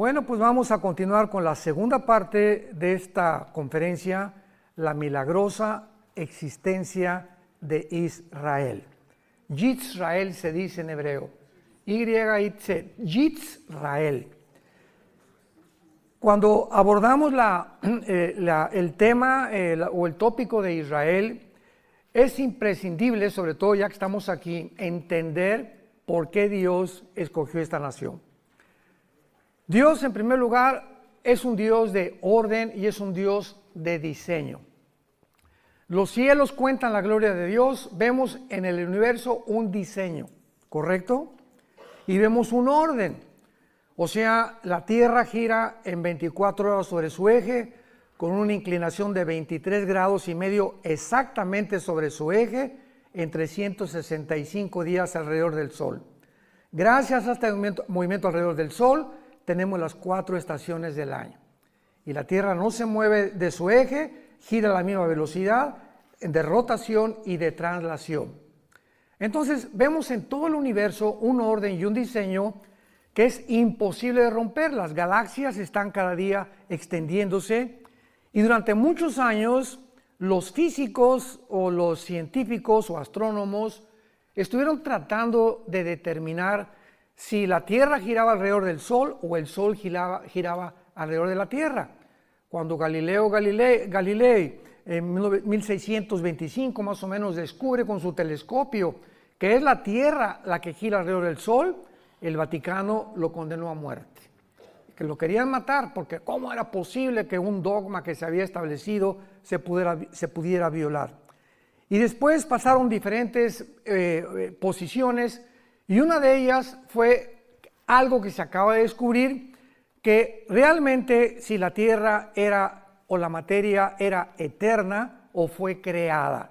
Bueno, pues vamos a continuar con la segunda parte de esta conferencia, la milagrosa existencia de Israel. Yisrael se dice en hebreo, Y-I-T, Yisrael. Cuando abordamos el tema o el tópico de Israel, es imprescindible, sobre todo ya que estamos aquí, entender por qué Dios escogió esta nación. Dios, en primer lugar, es un Dios de orden y es un Dios de diseño. Los cielos cuentan la gloria de Dios, vemos en el universo un diseño, ¿correcto? Y vemos un orden, o sea, la Tierra gira en 24 horas sobre su eje, con una inclinación de 23 grados y medio exactamente sobre su eje, en 365 días alrededor del Sol. Gracias a este movimiento alrededor del Sol, tenemos las 4 estaciones del año. Y la Tierra no se mueve de su eje, gira a la misma velocidad de rotación y de traslación. Entonces, vemos en todo el universo un orden y un diseño que es imposible de romper. Las galaxias están cada día extendiéndose y durante muchos años los físicos o los científicos o astrónomos estuvieron tratando de determinar si la Tierra giraba alrededor del Sol o el Sol giraba alrededor de la Tierra. Cuando Galileo Galilei en 1625 más o menos descubre con su telescopio que es la Tierra la que gira alrededor del Sol, el Vaticano lo condenó a muerte. Que lo querían matar porque ¿cómo era posible que un dogma que se había establecido se pudiera violar? Y después pasaron diferentes posiciones y una de ellas fue algo que se acaba de descubrir, que realmente si la Tierra o la materia era eterna o fue creada.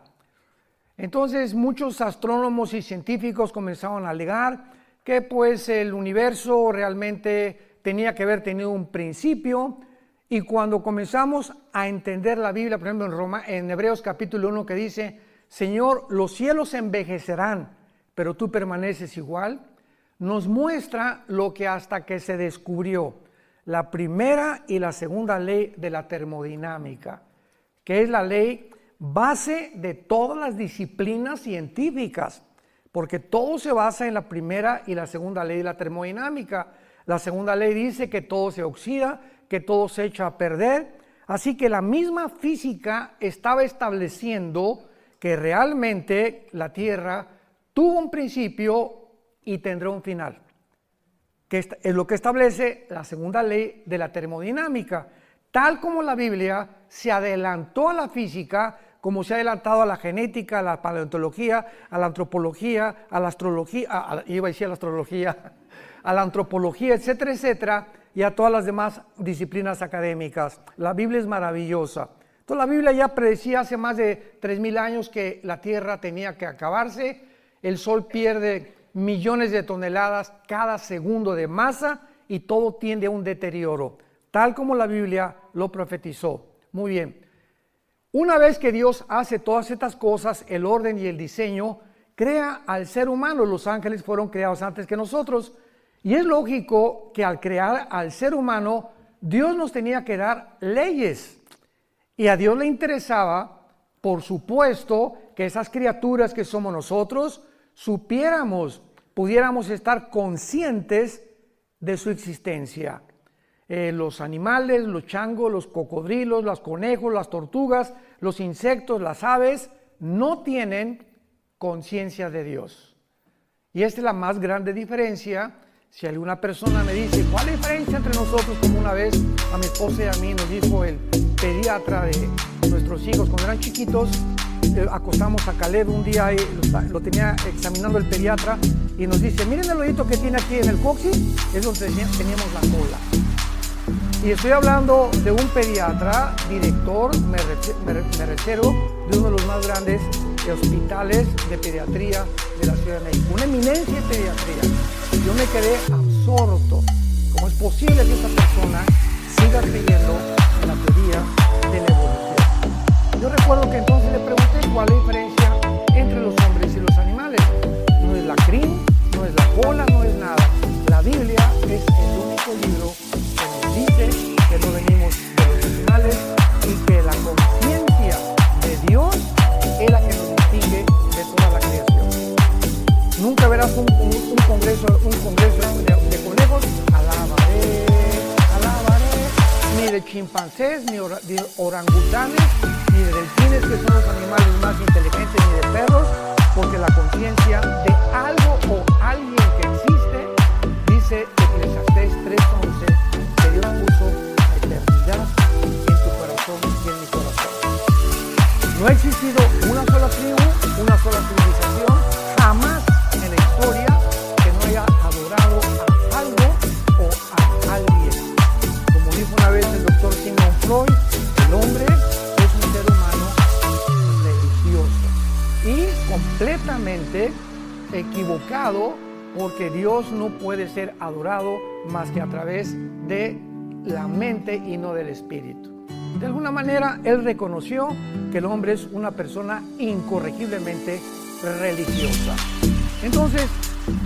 Entonces muchos astrónomos y científicos comenzaron a alegar que pues el universo realmente tenía que haber tenido un principio, y cuando comenzamos a entender la Biblia, por ejemplo en Hebreos capítulo 1 que dice, Señor, los cielos envejecerán, pero tú permaneces igual, nos muestra lo que hasta que se descubrió la primera y la segunda ley de la termodinámica, que es la ley base de todas las disciplinas científicas, porque todo se basa en la primera y la segunda ley de la termodinámica. La segunda ley dice que todo se oxida, que todo se echa a perder, así que la misma física estaba estableciendo que realmente la Tierra tuvo un principio y tendrá un final, que es lo que establece la segunda ley de la termodinámica, tal como la Biblia se adelantó a la física, como se ha adelantado a la genética, a la paleontología, a la antropología, a la astrología, a la antropología, etcétera, etcétera, y a todas las demás disciplinas académicas. La Biblia es maravillosa. Entonces la Biblia ya predecía hace más de 3000 años que la Tierra tenía que acabarse. El Sol pierde millones de toneladas cada segundo de masa y todo tiende a un deterioro, tal como la Biblia lo profetizó. Muy bien. Una vez que Dios hace todas estas cosas, el orden y el diseño, crea al ser humano. Los ángeles fueron creados antes que nosotros. Y es lógico que al crear al ser humano, Dios nos tenía que dar leyes. Y a Dios le interesaba, por supuesto, que esas criaturas que somos nosotros, pudiéramos estar conscientes de su existencia. Los animales, los changos, los cocodrilos, los conejos, las tortugas, los insectos, las aves, no tienen conciencia de Dios. Y esta es la más grande diferencia. Si alguna persona me dice, ¿cuál es la diferencia entre nosotros? Como una vez a mi esposa y a mí nos dijo el pediatra de nuestros hijos cuando eran chiquitos, acostamos a Caleb un día y lo tenía examinando el pediatra y nos dice, miren el hoyito que tiene aquí en el coxis, es donde teníamos la cola. Y estoy hablando de un pediatra, director, me refiero, de uno de los más grandes hospitales de pediatría de la Ciudad de México, una eminencia en pediatría. Yo me quedé absorto. ¿Cómo es posible que esta persona siga creyendo en la teoría de la evolución? Yo recuerdo que entonces le pregunté cuál es la diferencia entre los hombres y los animales. No es la crin, no es la cola, no es nada. La Biblia es el único libro que chimpanzés, ni de orangutanes, ni de delfines, que son los animales más inteligentes, ni de perros, porque la conciencia de algo o alguien que existe, dice Eclesiastés 3:11, que Dios puso la eternidad en tu corazón y en mi corazón. No ha existido una sola tribu, una sola civilización, jamás en la historia que no haya adorado a algo o a alguien. Como dijo una vez el doctor Sigmund Freud, el hombre es un ser humano religioso y completamente equivocado, porque Dios no puede ser adorado más que a través de la mente y no del espíritu. De alguna manera, él reconoció que el hombre es una persona incorregiblemente religiosa. Entonces,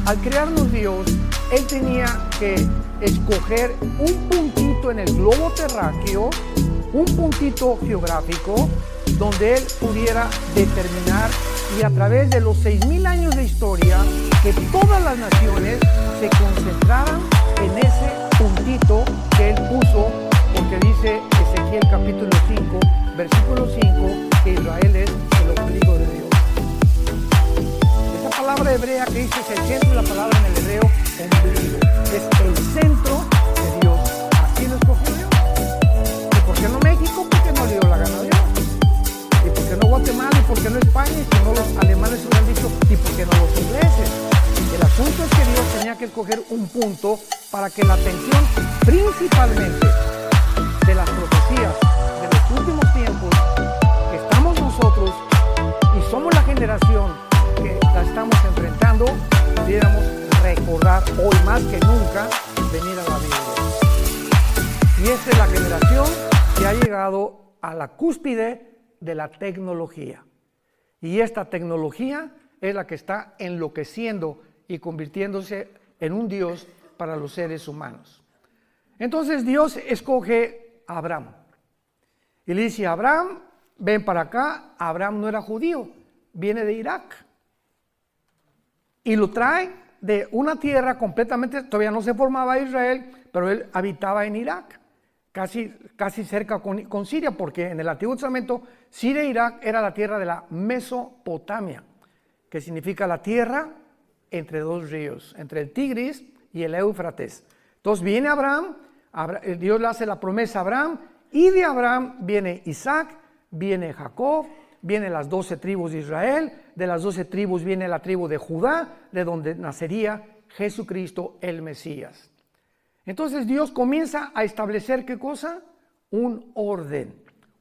al crearnos Dios, él tenía que escoger un puntito en el globo terráqueo, un puntito geográfico, donde él pudiera determinar, y a través de los 6,000 años de historia, que todas las naciones se concentraran en ese puntito que él puso, porque dice Ezequiel capítulo 5, versículo 5, que Israel es el ombligo de Dios. Esa palabra hebrea que dice es el centro, la palabra en el hebreo ombligo, es el centro de Dios. Así lo escogió Dios. ¿Y por qué no México? Porque no le dio la gana a Dios. ¿Y por qué no Guatemala? ¿Y por qué no España? Y si no los alemanes hubieran dicho, ¿y por qué no los ingleses? El asunto es que Dios tenía que escoger un punto para que la atención principalmente de las profecías de los últimos tiempos, que estamos nosotros y somos la generación que la estamos enfrentando, pudiéramos recordar hoy más que nunca venir a la Biblia. Y esta es la generación que ha llegado a la cúspide de la tecnología. Y esta tecnología es la que está enloqueciendo y convirtiéndose en un Dios para los seres humanos. Entonces Dios escoge a Abraham y le dice a Abraham, ven para acá. Abraham no era judío, viene de Irak y lo trae de una tierra completamente, todavía no se formaba Israel, pero él habitaba en Irak, casi cerca con Siria, porque en el Antiguo Testamento Siria e Irak era la tierra de la Mesopotamia, que significa la tierra entre dos ríos, entre el Tigris y el Éufrates. Entonces viene Abraham, Dios le hace la promesa a Abraham, y de Abraham viene Isaac, viene Jacob, vienen las 12 tribus de Israel, de las 12 tribus viene la tribu de Judá, de donde nacería Jesucristo el Mesías. Entonces Dios comienza a establecer, ¿qué cosa? Un orden,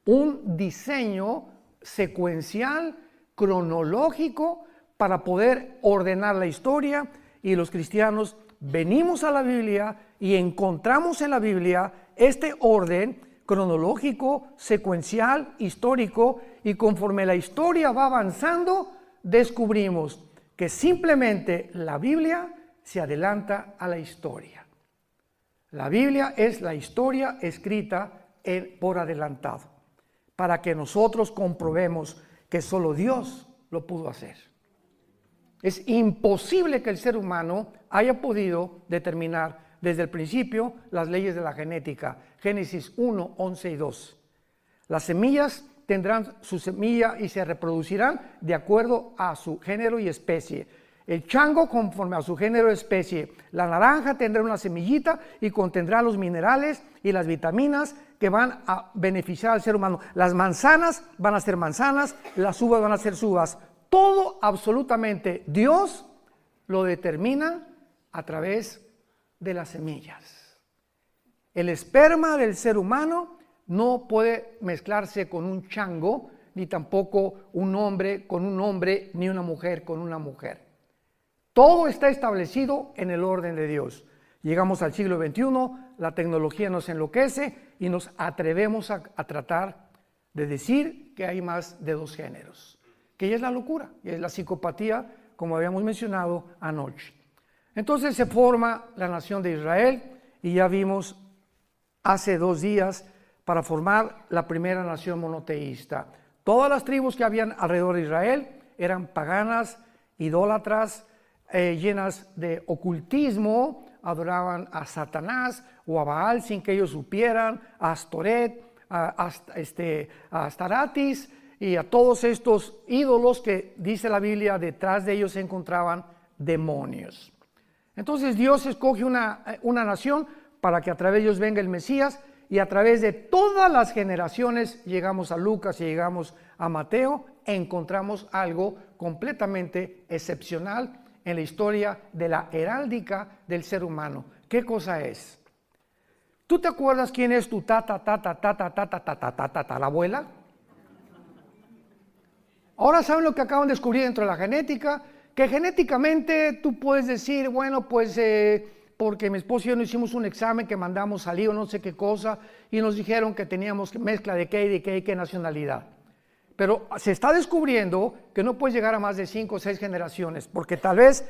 un diseño secuencial, cronológico, para poder ordenar la historia, y los cristianos venimos a la Biblia y encontramos en la Biblia este orden cronológico, secuencial, histórico, y conforme la historia va avanzando, descubrimos que simplemente la Biblia se adelanta a la historia. La Biblia es la historia escrita por adelantado, para que nosotros comprobemos que solo Dios lo pudo hacer. Es imposible que el ser humano haya podido determinar desde el principio las leyes de la genética. Génesis 1, 11 y 2. Las semillas tendrán su semilla y se reproducirán de acuerdo a su género y especie. El chango conforme a su género y especie. La naranja tendrá una semillita y contendrá los minerales y las vitaminas que van a beneficiar al ser humano. Las manzanas van a ser manzanas, las uvas van a ser uvas. Todo absolutamente Dios lo determina a través de las semillas. El esperma del ser humano no puede mezclarse con un chango, ni tampoco un hombre con un hombre, ni una mujer con una mujer. Todo está establecido en el orden de Dios. Llegamos al siglo XXI, la tecnología nos enloquece y nos atrevemos a tratar de decir que hay más de dos géneros, que ya es la locura, ya es la psicopatía, como habíamos mencionado anoche. Entonces se forma la nación de Israel, y ya vimos hace 2 días para formar la primera nación monoteísta. Todas las tribus que habían alrededor de Israel eran paganas, idólatras, llenas de ocultismo, adoraban a Satanás o a Baal sin que ellos supieran, a Astoret, a Astaratis y a todos estos ídolos que dice la Biblia, detrás de ellos se encontraban demonios. Entonces Dios escoge una nación para que a través de ellos venga el Mesías, y a través de todas las generaciones llegamos a Lucas y llegamos a Mateo, encontramos algo completamente excepcional en la historia de la heráldica del ser humano. ¿Qué cosa es? ¿Tú te acuerdas quién es tu la abuela? Ahora saben lo que acaban de descubrir dentro de la genética, que genéticamente tú puedes decir, bueno, pues porque mi esposo y yo no hicimos un examen que mandamos salir o no sé qué cosa, y nos dijeron que teníamos mezcla de qué nacionalidad. Pero se está descubriendo que no puedes llegar a más de 5 o 6 generaciones, porque tal vez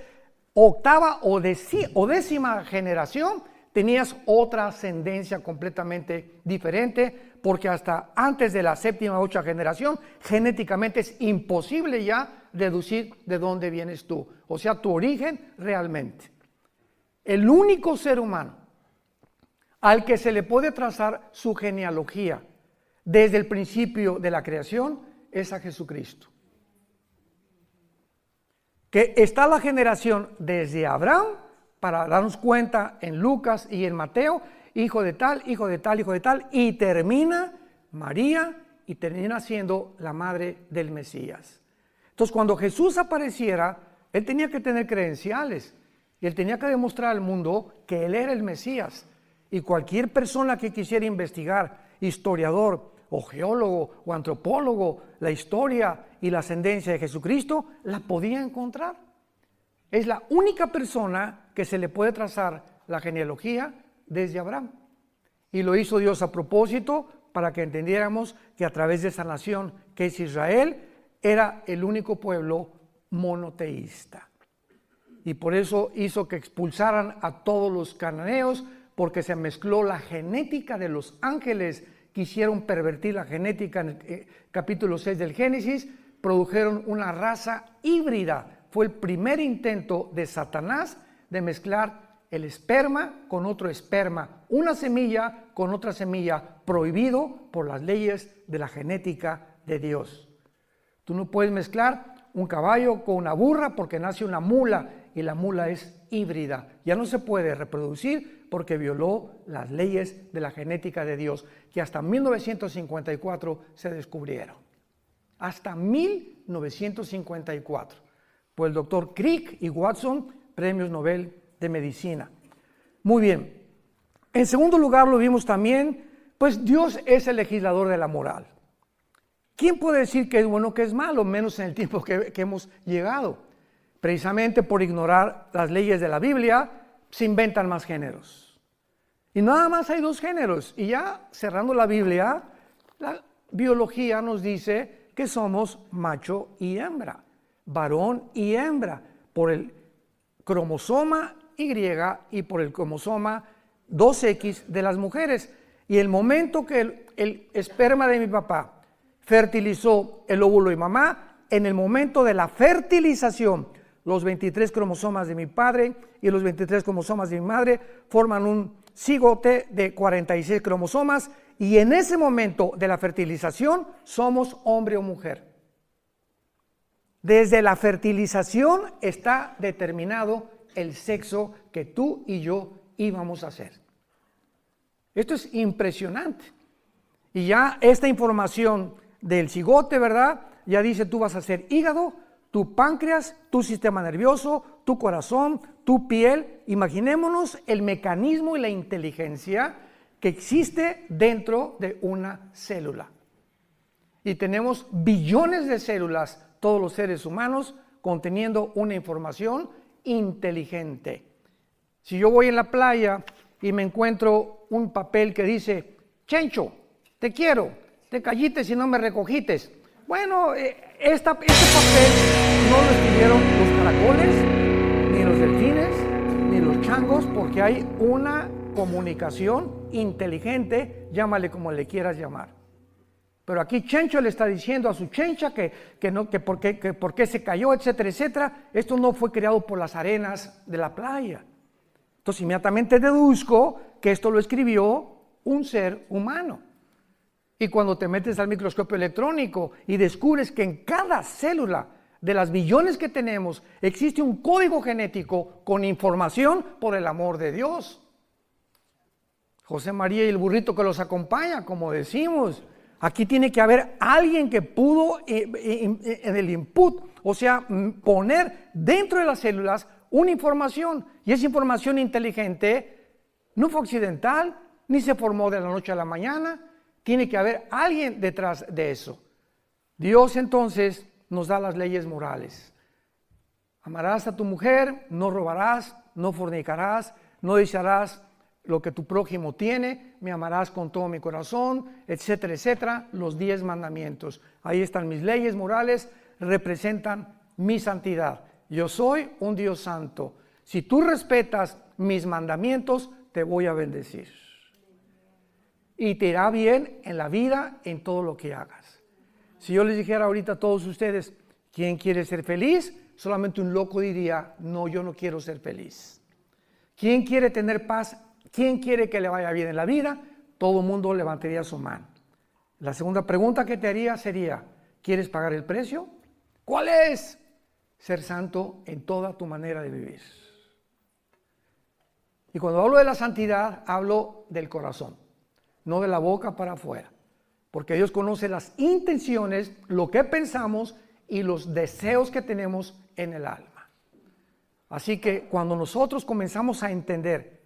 octava o décima generación tenías otra ascendencia completamente diferente, porque hasta antes de la séptima o 8ª generación, genéticamente es imposible ya deducir de dónde vienes tú, o sea, tu origen realmente. El único ser humano al que se le puede trazar su genealogía desde el principio de la creación es a Jesucristo. Que está la generación desde Abraham, para darnos cuenta en Lucas y en Mateo, hijo de tal, hijo de tal, hijo de tal, y termina María y termina siendo la madre del Mesías. Entonces, cuando Jesús apareciera, él tenía que tener credenciales y él tenía que demostrar al mundo que él era el Mesías. Y cualquier persona que quisiera investigar, historiador o geólogo o antropólogo, la historia y la ascendencia de Jesucristo, la podía encontrar. Es la única persona que se le puede trazar la genealogía desde Abraham. Y lo hizo Dios a propósito para que entendiéramos que a través de esa nación que es Israel, era el único pueblo monoteísta. Y por eso hizo que expulsaran a todos los cananeos, porque se mezcló la genética de los ángeles. Quisieron pervertir la genética en el capítulo 6 del Génesis, produjeron una raza híbrida. Fue el primer intento de Satanás de mezclar el esperma con otro esperma, una semilla con otra semilla, prohibido por las leyes de la genética de Dios. Tú no puedes mezclar un caballo con una burra porque nace una mula y la mula es híbrida. Ya no se puede reproducir porque violó las leyes de la genética de Dios, que hasta 1954 se descubrieron. Hasta 1954. Por el doctor Crick y Watson, premios Nobel de Medicina. Muy bien. En segundo lugar, lo vimos también, pues Dios es el legislador de la moral. ¿Quién puede decir que es bueno o que es malo, menos en el tiempo que hemos llegado? Precisamente por ignorar las leyes de la Biblia, se inventan más géneros. Y nada más hay 2 géneros. Y ya cerrando la Biblia, la biología nos dice que somos macho y hembra, varón y hembra, por el cromosoma Y y por el cromosoma 2X de las mujeres. Y el momento que el esperma de mi papá fertilizó el óvulo de mamá, en el momento de la fertilización, los 23 cromosomas de mi padre y los 23 cromosomas de mi madre forman un cigote de 46 cromosomas, y en ese momento de la fertilización somos hombre o mujer. Desde la fertilización está determinado el sexo que tú y yo íbamos a hacer. Esto es impresionante. Y ya esta información del cigote, ¿verdad? Ya dice, tú vas a ser hígado, tu páncreas, tu sistema nervioso, tu corazón, tu piel. Imaginémonos el mecanismo y la inteligencia que existe dentro de una célula. Y tenemos billones de células, todos los seres humanos, conteniendo una información inteligente. Si yo voy en la playa y me encuentro un papel que dice, Chencho, te quiero, te callites y no me recogites. Bueno, este papel no lo escribieron los caracoles, ni los delfines, ni los changos, porque hay una comunicación inteligente, llámale como le quieras llamar. Pero aquí Chencho le está diciendo a su chencha que por qué se cayó, etcétera, etcétera. Esto no fue creado por las arenas de la playa. Entonces inmediatamente deduzco que esto lo escribió un ser humano. Y cuando te metes al microscopio electrónico y descubres que en cada célula de las billones que tenemos existe un código genético con información por el amor de Dios. José María y el burrito que los acompaña, como decimos. Aquí tiene que haber alguien que pudo en el input, o sea, poner dentro de las células una información. Y esa información inteligente no fue accidental, ni se formó de la noche a la mañana. Tiene que haber alguien detrás de eso. Dios entonces nos da las leyes morales. Amarás a tu mujer, no robarás, no fornicarás, no desearás lo que tu prójimo tiene, me amarás con todo mi corazón, etcétera, etcétera, los 10 mandamientos. Ahí están mis leyes morales, representan mi santidad. Yo soy un Dios santo. Si tú respetas mis mandamientos, te voy a bendecir. Y te irá bien en la vida, en todo lo que hagas. Si yo les dijera ahorita a todos ustedes, ¿quién quiere ser feliz? Solamente un loco diría, no, yo no quiero ser feliz. ¿Quién quiere tener paz? ¿Quién quiere que le vaya bien en la vida? Todo el mundo levantaría su mano. La segunda pregunta que te haría sería, ¿quieres pagar el precio? ¿Cuál es? Ser santo en toda tu manera de vivir. Y cuando hablo de la santidad, hablo del corazón, no de la boca para afuera. Porque Dios conoce las intenciones, lo que pensamos y los deseos que tenemos en el alma. Así que cuando nosotros comenzamos a entender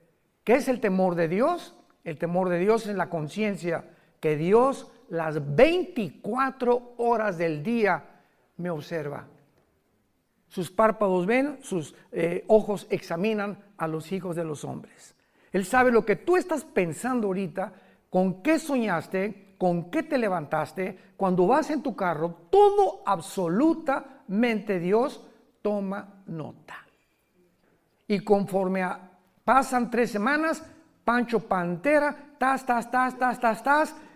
¿qué es el temor de Dios? El temor de Dios es la conciencia que Dios las 24 horas del día me observa. Sus párpados ven, sus ojos examinan a los hijos de los hombres. Él sabe lo que tú estás pensando ahorita, con qué soñaste, con qué te levantaste, cuando vas en tu carro, todo absolutamente Dios toma nota. Y conforme pasan 3 semanas, Pancho Pantera,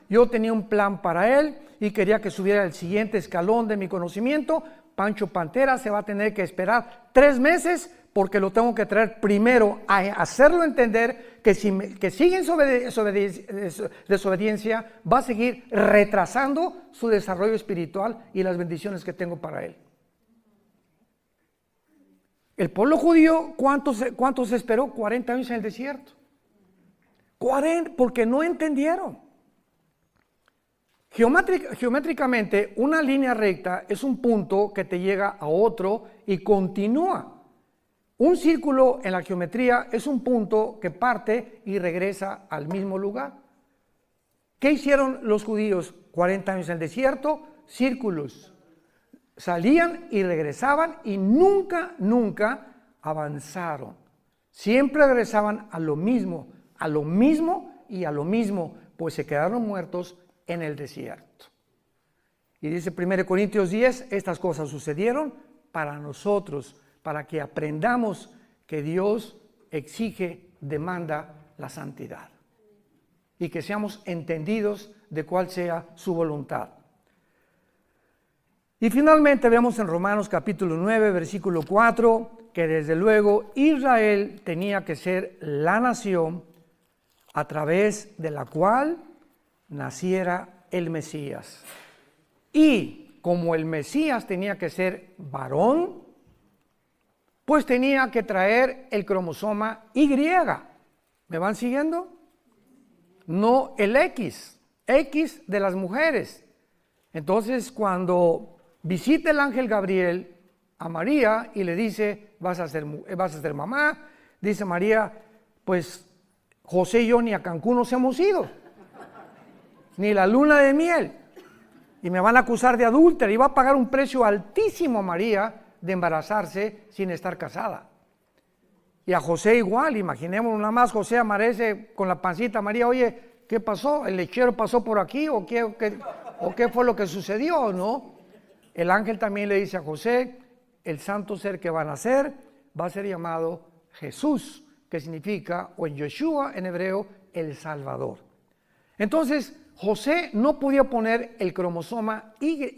yo tenía un plan para él y quería que subiera el siguiente escalón de mi conocimiento. Pancho Pantera se va a tener que esperar 3 meses porque lo tengo que traer primero a hacerlo entender que si sigue en desobediencia va a seguir retrasando su desarrollo espiritual y las bendiciones que tengo para él. El pueblo judío, ¿cuántos esperó? 40 años en el desierto. 40, porque no entendieron. Geométricamente, una línea recta es un punto que te llega a otro y continúa. Un círculo en la geometría es un punto que parte y regresa al mismo lugar. ¿Qué hicieron los judíos? 40 años en el desierto, círculos. Salían y regresaban y nunca avanzaron. Siempre regresaban a lo mismo y a lo mismo, pues se quedaron muertos en el desierto. Y dice 1 Corintios 10, estas cosas sucedieron para nosotros, para que aprendamos que Dios exige, demanda la santidad. Y que seamos entendidos de cuál sea su voluntad. Y finalmente vemos en Romanos capítulo 9, versículo 4, que desde luego Israel tenía que ser la nación a través de la cual naciera el Mesías. Y como el Mesías tenía que ser varón, pues tenía que traer el cromosoma Y. ¿Me van siguiendo? No el X de las mujeres. Entonces, cuando visita el ángel Gabriel a María y le dice, vas a ser mamá, dice María, pues José y yo ni a Cancún nos hemos ido, ni la luna de miel, y me van a acusar de adúltera, y va a pagar un precio altísimo a María de embarazarse sin estar casada. Y a José igual, imaginémonos nada más, José amanece con la pancita, María, oye, ¿qué pasó? ¿El lechero pasó por aquí o qué fue lo que sucedió, no? El ángel también le dice a José, el santo ser que va a nacer va a ser llamado Jesús, que significa, o en Yeshua en hebreo, el Salvador. Entonces, José no podía poner el cromosoma Y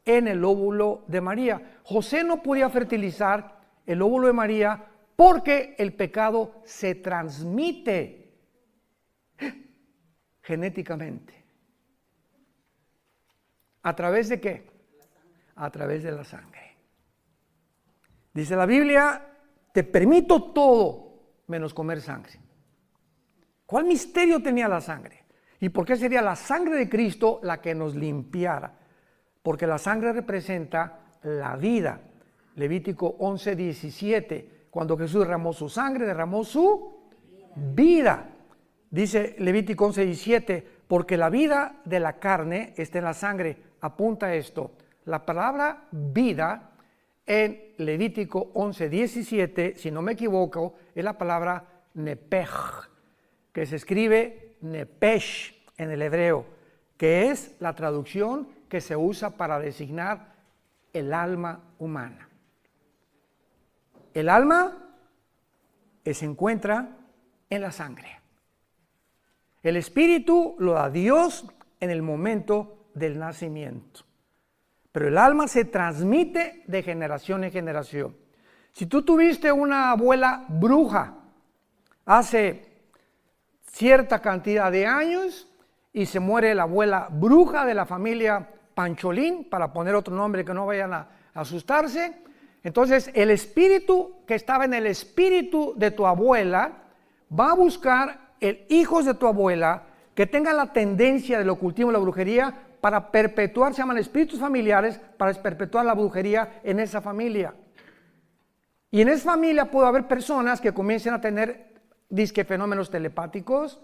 en el óvulo de María. José no podía fertilizar el óvulo de María porque el pecado se transmite genéticamente. ¿A través de qué? A través de la sangre. Dice la Biblia, te permito todo menos comer sangre. ¿Cuál misterio tenía la sangre? ¿Y por qué sería la sangre de Cristo la que nos limpiara? Porque la sangre representa la vida. Levítico 11:17, cuando Jesús derramó su sangre, derramó su vida. Dice Levítico 11:17, porque la vida de la carne está en la sangre. Apunta a esto. La palabra vida en Levítico 11:17, si no me equivoco, es la palabra nepej, que se escribe nepesh en el hebreo, que es la traducción que se usa para designar el alma humana. El alma se encuentra en la sangre. El espíritu lo da Dios en el momento del nacimiento. Pero el alma se transmite de generación en generación. Si tú tuviste una abuela bruja hace cierta cantidad de años y se muere la abuela bruja de la familia Pancholín, para poner otro nombre que no vayan a asustarse, entonces el espíritu que estaba en el espíritu de tu abuela va a buscar hijos de tu abuela que tengan la tendencia del ocultismo y la brujería para perpetuar, se llaman espíritus familiares, para perpetuar la brujería en esa familia. Y en esa familia puede haber personas que comiencen a tener disque fenómenos telepáticos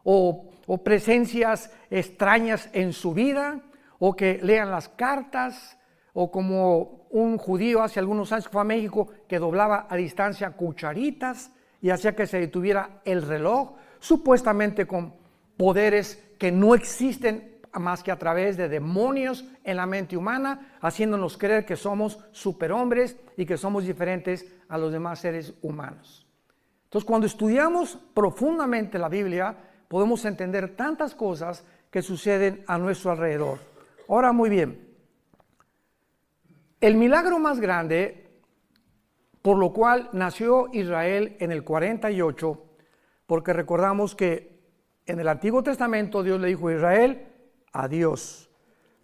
o presencias extrañas en su vida, o que lean las cartas, o como un judío hace algunos años que fue a México que doblaba a distancia cucharitas y hacía que se detuviera el reloj, supuestamente con poderes que no existen más que a través de demonios en la mente humana, haciéndonos creer que somos superhombres y que somos diferentes a los demás seres humanos. Entonces, cuando estudiamos profundamente la Biblia, podemos entender tantas cosas que suceden a nuestro alrededor. Ahora, muy bien, el milagro más grande por lo cual nació Israel en el 48, porque recordamos que en el Antiguo Testamento Dios le dijo a Israel, adiós,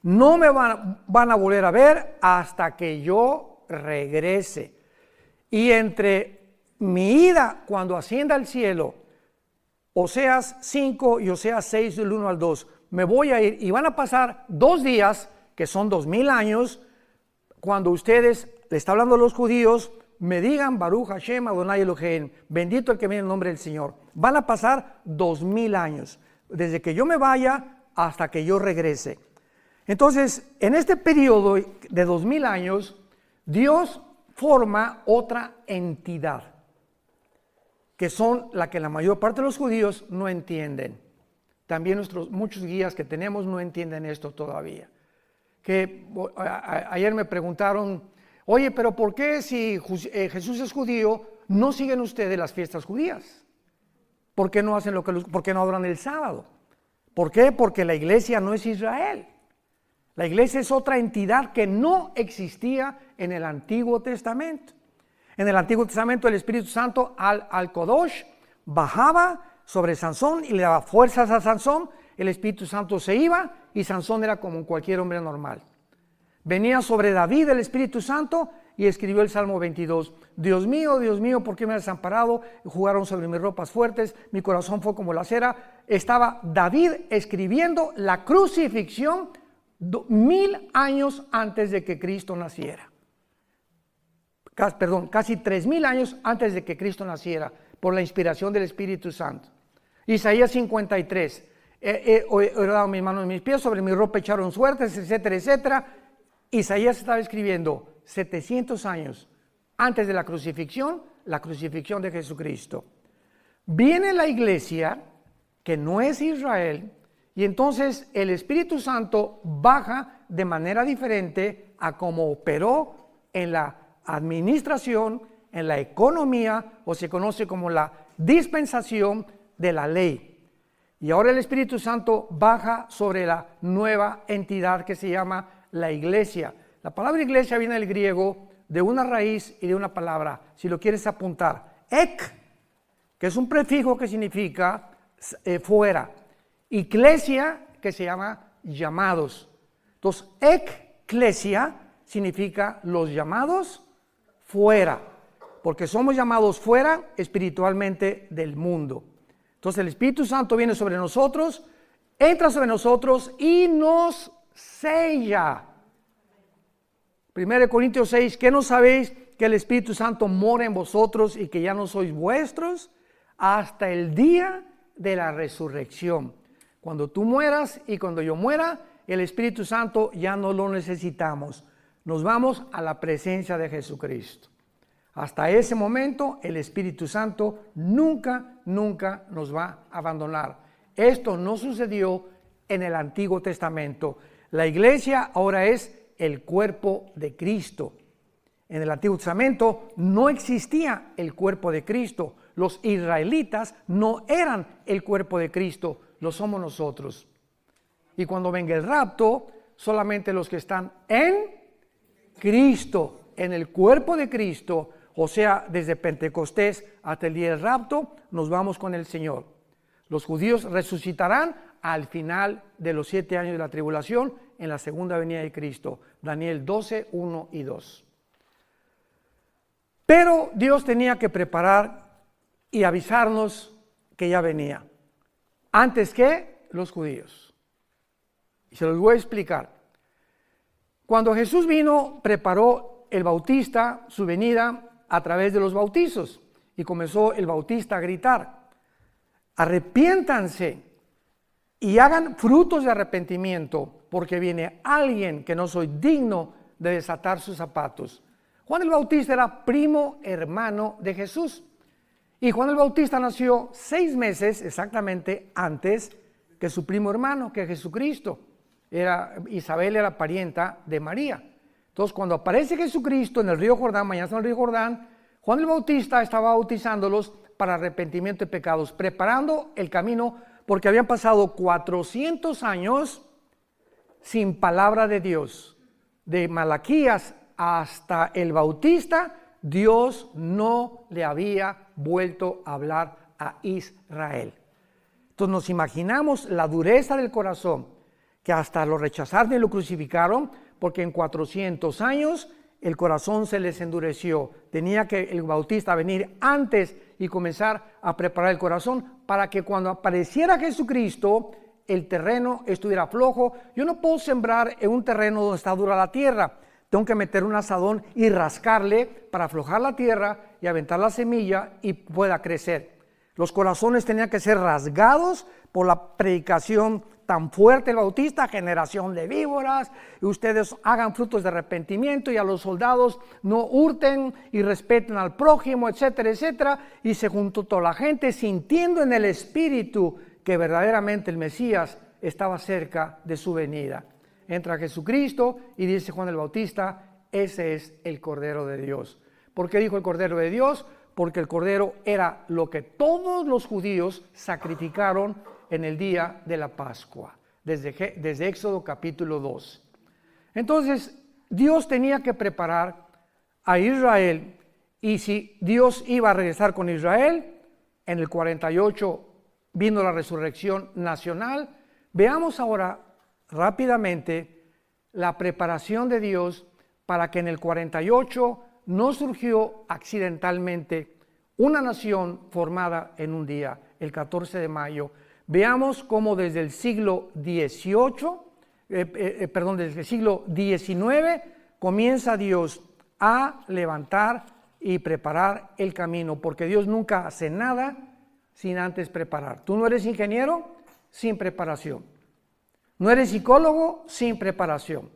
no me van a volver a ver hasta que yo regrese. Y entre mi ida cuando ascienda al cielo, Oseas 5 y Oseas 6 del 1 al 2, me voy a ir y van a pasar 2 días, que son 2000 años, cuando ustedes, le está hablando a los judíos, me digan Baruch Hashem Adonai Elohim, bendito el que viene en el nombre del Señor. Van a pasar 2000 años, desde que yo me vaya hasta que yo regrese. Entonces, en este periodo de 2000 años, Dios forma otra entidad, que son la que la mayor parte de los judíos no entienden. También muchos guías que tenemos no entienden esto todavía. Ayer me preguntaron, oye, pero ¿por qué si Jesús es judío, no siguen ustedes las fiestas judías? ¿Por qué no hacen por qué no adoran el sábado? ¿Por qué? Porque la iglesia no es Israel. La iglesia es otra entidad que no existía en el Antiguo Testamento. En el Antiguo Testamento el Espíritu Santo al Kodosh bajaba sobre Sansón y le daba fuerzas a Sansón. El Espíritu Santo se iba y Sansón era como cualquier hombre normal. Venía sobre David el Espíritu Santo y escribió el Salmo 22. Dios mío, ¿por qué me has desamparado? Jugaron sobre mis ropas fuertes, mi corazón fue como la cera. Estaba David escribiendo la crucifixión 1000 años antes de que Cristo naciera. Casi 3000 años antes de que Cristo naciera, por la inspiración del Espíritu Santo. Isaías 53. He dado mis manos y mis pies, sobre mi ropa echaron suertes, etcétera, etcétera. Isaías estaba escribiendo 700 años antes de la crucifixión de Jesucristo. Viene la iglesia, que no es Israel, y entonces el Espíritu Santo baja de manera diferente a como operó en la administración, en la economía, o se conoce como la dispensación de la ley. Y ahora el Espíritu Santo baja sobre la nueva entidad que se llama la iglesia. La palabra iglesia viene del griego de una raíz y de una palabra, si lo quieres apuntar, ek, que es un prefijo que significa fuera, iglesia, que se llama llamados. Entonces, eclesia significa los llamados fuera, porque somos llamados fuera espiritualmente del mundo. Entonces el Espíritu Santo viene sobre nosotros, entra sobre nosotros y nos sella. 1 Corintios 6, ¿qué no sabéis que el Espíritu Santo mora en vosotros y que ya no sois vuestros hasta el día de la resurrección? Cuando tú mueras y cuando yo muera, el Espíritu Santo ya no lo necesitamos. Nos vamos a la presencia de Jesucristo. Hasta ese momento, el Espíritu Santo nunca nos va a abandonar. Esto no sucedió en el Antiguo Testamento. La iglesia ahora es el cuerpo de Cristo. En el Antiguo Testamento no existía el cuerpo de Cristo. Los israelitas no eran el cuerpo de Cristo, lo somos nosotros. Y cuando venga el rapto, solamente los que están en Cristo, en el cuerpo de Cristo, o sea, desde Pentecostés hasta el día del rapto, nos vamos con el Señor. Los judíos resucitarán al final de los 7 años de la tribulación en la segunda venida de Cristo. Daniel 12, 1 y 2. Pero Dios tenía que preparar y avisarnos que ya venía, antes que los judíos. Y se los voy a explicar. Cuando Jesús vino, preparó el Bautista su venida a través de los bautizos. Y comenzó el Bautista a gritar: arrepiéntanse y hagan frutos de arrepentimiento, porque viene alguien que no soy digno de desatar sus zapatos. Juan el Bautista era primo hermano de Jesús. Y Juan el Bautista nació 6 meses exactamente antes que su primo hermano, que Jesucristo. Isabel era parienta de María. Entonces, cuando aparece Jesucristo en el río Jordán, mañana en el río Jordán, Juan el Bautista estaba bautizándolos para arrepentimiento de pecados, preparando el camino, porque habían pasado 400 años sin palabra de Dios. De Malaquías hasta el Bautista, Dios no le había vuelto a hablar a Israel. Entonces nos imaginamos la dureza del corazón, que hasta lo rechazaron y lo crucificaron, porque en 400 años el corazón se les endureció. Tenía que el Bautista venir antes y comenzar a preparar el corazón para que cuando apareciera Jesucristo, el terreno estuviera flojo. Yo no puedo sembrar en un terreno donde está dura la tierra. Tengo que meter un azadón y rascarle para aflojar la tierra y aventar la semilla y pueda crecer. Los corazones tenían que ser rasgados por la predicación tan fuerte del Bautista: generación de víboras, y ustedes hagan frutos de arrepentimiento, y a los soldados no hurten y respeten al prójimo, etcétera, etcétera. Y se juntó toda la gente sintiendo en el espíritu que verdaderamente el Mesías estaba cerca de su venida. Entra Jesucristo y dice Juan el Bautista: ese es el Cordero de Dios. ¿Por qué dijo el Cordero de Dios? Porque el Cordero era lo que todos los judíos sacrificaron en el día de la Pascua, desde Éxodo capítulo 2. Entonces, Dios tenía que preparar a Israel, y si Dios iba a regresar con Israel, en el 48 vino la resurrección nacional. Veamos ahora rápidamente la preparación de Dios para que en el 48 no surgió accidentalmente una nación formada en un día, el 14 de mayo. Veamos cómo desde el siglo XVIII, desde el siglo XIX, comienza Dios a levantar y preparar el camino, porque Dios nunca hace nada sin antes preparar. Tú no eres ingeniero sin preparación. No eres psicólogo sin preparación.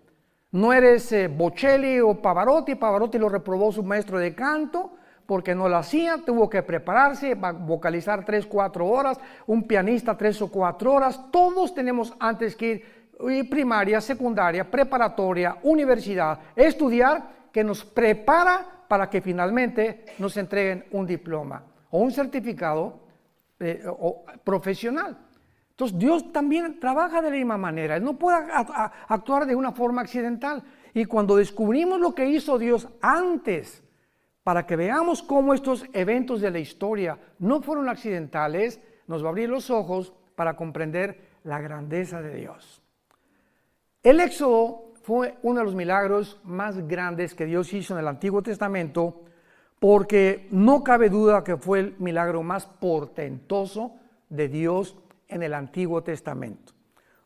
No eres Bocelli o Pavarotti. Pavarotti lo reprobó su maestro de canto porque no lo hacía, tuvo que prepararse, vocalizar 3-4 horas, un pianista 3 o 4 horas. Todos tenemos antes que ir primaria, secundaria, preparatoria, universidad, estudiar, que nos prepara para que finalmente nos entreguen un diploma o un certificado profesional. Entonces Dios también trabaja de la misma manera. Él no puede actuar de una forma accidental. Y cuando descubrimos lo que hizo Dios antes, para que veamos cómo estos eventos de la historia no fueron accidentales, nos va a abrir los ojos para comprender la grandeza de Dios. El Éxodo fue uno de los milagros más grandes que Dios hizo en el Antiguo Testamento, porque no cabe duda que fue el milagro más portentoso de Dios en el Antiguo Testamento.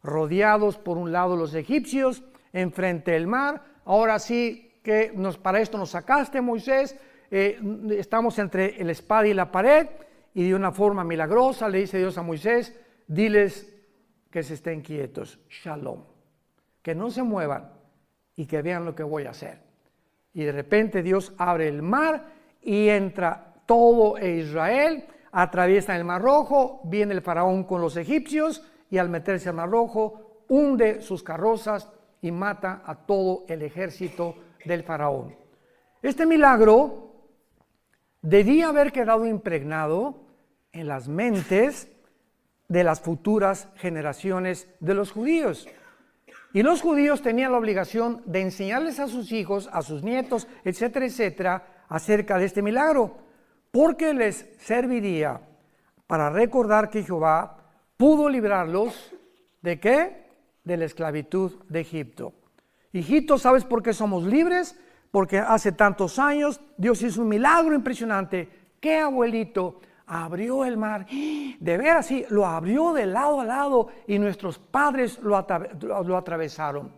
Rodeados por un lado los egipcios, enfrente del mar, ahora sí que para esto nos sacaste, Moisés, estamos entre la espada y la pared, y de una forma milagrosa le dice Dios a Moisés, diles que se estén quietos, shalom, que no se muevan y que vean lo que voy a hacer. Y de repente Dios abre el mar y entra todo Israel, atraviesan el Mar Rojo, viene el faraón con los egipcios y al meterse al Mar Rojo hunde sus carrozas y mata a todo el ejército del faraón. Este milagro debía haber quedado impregnado en las mentes de las futuras generaciones de los judíos. Y los judíos tenían la obligación de enseñarles a sus hijos, a sus nietos, etcétera, etcétera, acerca de este milagro, porque les serviría para recordar que Jehová pudo librarlos ¿de qué? De la esclavitud de Egipto. Hijito, ¿sabes por qué somos libres? Porque hace tantos años Dios hizo un milagro impresionante. ¿Qué, abuelito? Abrió el mar, de veras sí, lo abrió de lado a lado y nuestros padres lo atravesaron.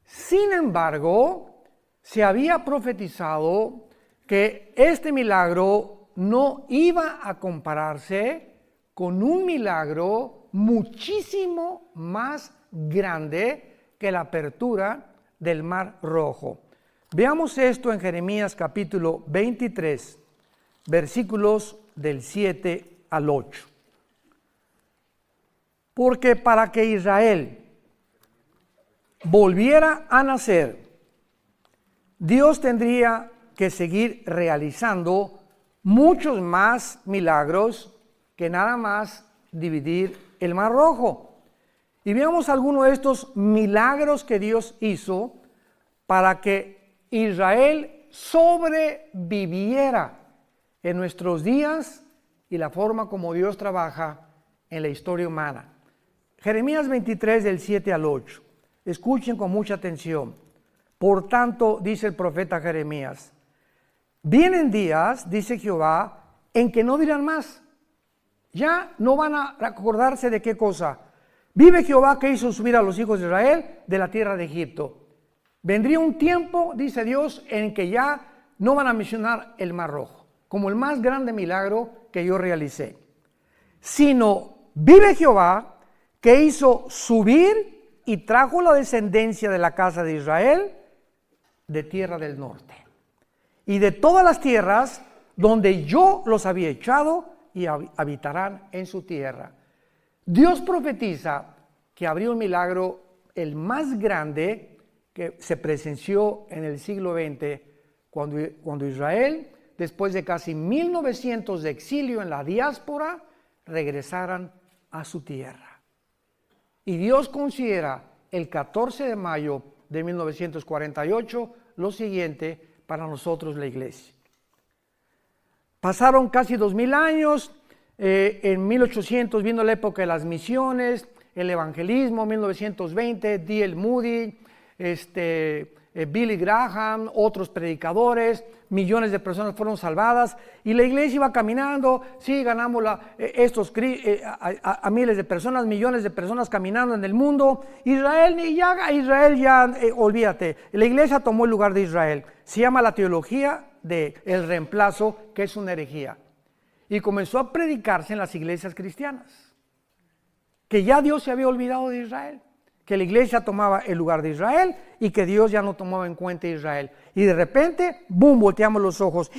Sin embargo, se había profetizado que este milagro no iba a compararse con un milagro muchísimo más grande que la apertura del Mar Rojo. Veamos esto en Jeremías capítulo 23, versículos del 7 al 8. Porque para que Israel volviera a nacer, Dios tendría que seguir realizando muchos más milagros que nada más dividir el Mar Rojo. Y veamos algunos de estos milagros que Dios hizo para que Israel sobreviviera en nuestros días y la forma como Dios trabaja en la historia humana. Jeremías 23 del 7 al 8. Escuchen con mucha atención. Por tanto, dice el profeta Jeremías, vienen días, dice Jehová, en que no dirán más. Ya no van a acordarse de qué cosa. Vive Jehová que hizo subir a los hijos de Israel de la tierra de Egipto. Vendría un tiempo, dice Dios, en que ya no van a mencionar el Mar Rojo como el más grande milagro que yo realicé, sino vive Jehová que hizo subir y trajo la descendencia de la casa de Israel de tierra del norte y de todas las tierras donde yo los había echado y habitarán en su tierra. Dios profetiza que habría un milagro, el más grande que se presenció en el siglo XX, cuando Israel, después de casi 1900 de exilio en la diáspora, regresaran a su tierra. Y Dios considera el 14 de mayo de 1948 lo siguiente para nosotros, la iglesia. Pasaron casi 2000 años, en 1800 vino la época de las misiones, el evangelismo, 1920, D.L. Moody, Billy Graham, otros predicadores, millones de personas fueron salvadas y la iglesia iba caminando, sí, ganamos a miles de personas, millones de personas caminando en el mundo. Israel ya, olvídate, la iglesia tomó el lugar de Israel. Se llama la teología del reemplazo, que es una herejía. Y comenzó a predicarse en las iglesias cristianas, que ya Dios se había olvidado de Israel, que la iglesia tomaba el lugar de Israel y que Dios ya no tomaba en cuenta a Israel. Y de repente, ¡boom!, volteamos los ojos.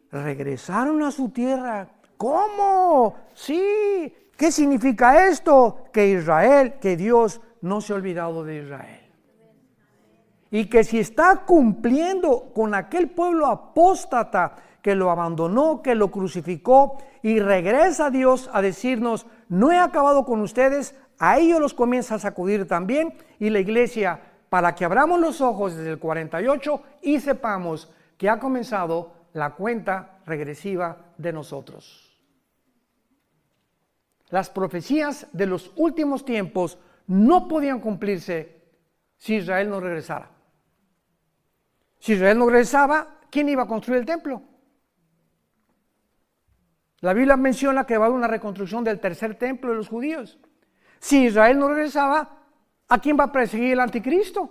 Regresaron a su tierra. ¿Cómo? Sí. ¿Qué significa esto? Que Dios no se ha olvidado de Israel. Y que si está cumpliendo con aquel pueblo apóstata que lo abandonó, que lo crucificó, y regresa a Dios a decirnos, no he acabado con ustedes, a ellos los comienza a sacudir también, y la iglesia, para que abramos los ojos desde el 48 y sepamos que ha comenzado la cuenta regresiva de nosotros. Las profecías de los últimos tiempos no podían cumplirse si Israel no regresara. Si Israel no regresaba, ¿quién iba a construir el templo? La Biblia menciona que va a haber una reconstrucción del tercer templo de los judíos. Si Israel no regresaba, ¿a quién va a perseguir el anticristo?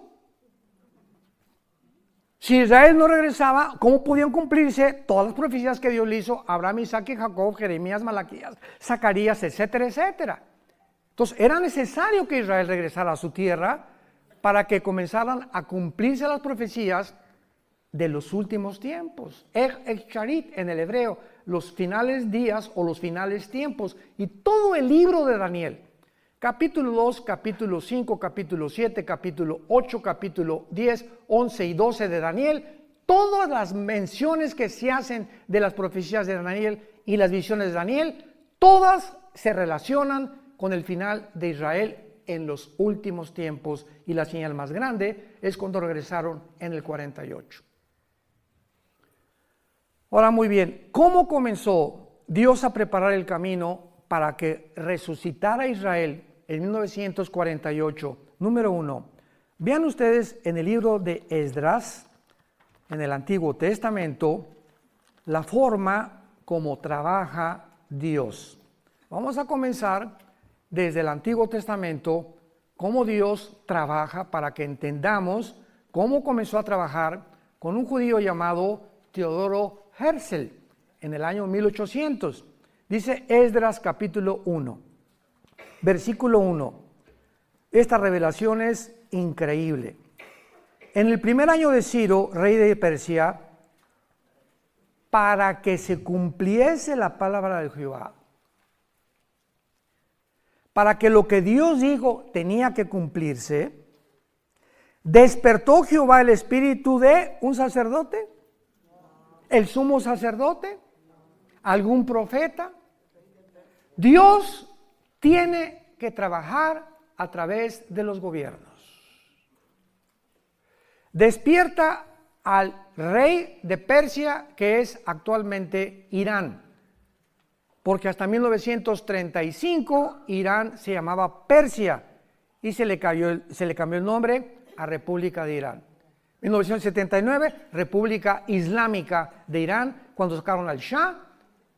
Si Israel no regresaba, ¿cómo podían cumplirse todas las profecías que Dios le hizo a Abraham, Isaac y Jacob, Jeremías, Malaquías, Zacarías, etcétera, etcétera? Entonces era necesario que Israel regresara a su tierra para que comenzaran a cumplirse las profecías de los últimos tiempos. Charit en el hebreo, los finales días o los finales tiempos. Y todo el libro de Daniel, capítulo 2, capítulo 5, capítulo 7, capítulo 8, capítulo 10, 11 y 12 de Daniel, todas las menciones que se hacen de las profecías de Daniel y las visiones de Daniel, todas se relacionan con el final de Israel en los últimos tiempos, y la señal más grande es cuando regresaron en el 48. Ahora, muy bien, ¿cómo comenzó Dios a preparar el camino para que resucitara Israel en 1948? Número 1, vean ustedes en el libro de Esdras, en el Antiguo Testamento, la forma como trabaja Dios. Vamos a comenzar desde el Antiguo Testamento, cómo Dios trabaja, para que entendamos cómo comenzó a trabajar con un judío llamado Teodoro Herzl en el año 1800. Dice Esdras capítulo 1, versículo 1. Esta revelación es increíble. En el primer año de Ciro, rey de Persia, para que se cumpliese la palabra de Jehová, para que lo que Dios dijo tenía que cumplirse, despertó Jehová el espíritu de un sacerdote, el sumo sacerdote, algún profeta. Dios tiene que trabajar a través de los gobiernos. Despierta al rey de Persia, que es actualmente Irán, porque hasta 1935 Irán se llamaba Persia y se le cambió el nombre a República de Irán. 1979, República Islámica de Irán, cuando sacaron al Shah,